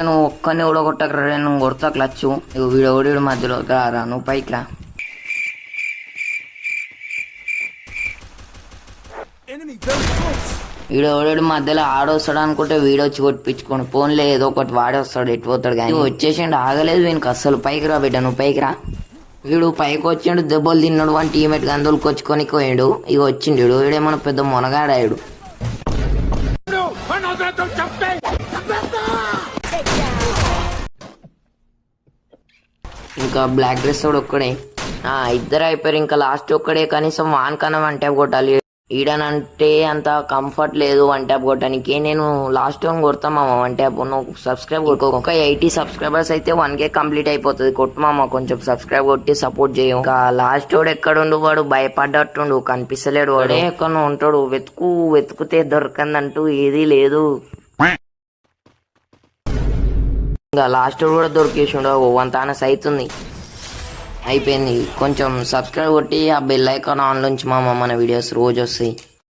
నువ్వు ఒక్కని కూడా కొట్టకరా, నువ్వు కొడతా క్లచ్చు. నువ్వు వీడోడు మధ్యలో రా, నువ్వు పైకి రా. వీడోడు మధ్యలో ఆడొస్తాడు అనుకుంటే వీడొచ్చి కొట్టించుకోండి. ఫోన్లో ఏదో ఒకటి వాడేస్తాడు, ఎటు పోతాడు. కానీ వచ్చేసిండు, ఆగలేదు వీనికి అస్సలు. పైకి రా బిడ్డ, నువ్వు పైకి రా. వీడు పైకి వచ్చిండు, దెబ్బలు తిన్నాడు. వాని టీమేట్ గందులకు వచ్చుకొని పోయాడు. ఇక వచ్చిండు వీడేమన్నా పెద్ద మునగాడాడు. ఇంకా బ్లాక్ డ్రెస్ కూడా ఒక్కడే. ఇద్దరు అయిపోయారు. ఇంకా లాస్ట్ ఒక్కడే. కనీసం వాన్ కన్నా వన్ ట్యాప్ కొట్టాలి. ఈడనంటే అంత కంఫర్ట్ లేదు వన్ ట్యాప్ కొట్టడానికి. నేను లాస్ట్ టైం కొడతామా వన్ ట్యాప్. నువ్వు సబ్స్క్రైబ్ కొట్టుకో. ఒక 80 సబ్స్క్రైబర్స్ అయితే 1K కంప్లీట్ అయిపోతుంది. కొట్టుమామా, కొంచెం సబ్స్క్రైబ్ కొట్టి సపోర్ట్ చేయం. ఇంకా లాస్ట్ వాడు ఎక్కడుండు, వాడు భయపడ్డట్టుండు, కనిపిస్తలేడు. వాడే ఎక్కడ ఉంటాడు. వెతుకుతే దొరకందంటూ ఏదీ లేదు. ఇంకా లాస్ట్ కూడా దొరికేసిండు. 1 అవుతుంది, అయిపోయింది. కొంచెం సబ్స్క్రైబ్ కొట్టి ఆ బెల్ ఐకాన్ ఆన్ నుంచి మన వీడియోస్ రోజు వస్తాయి.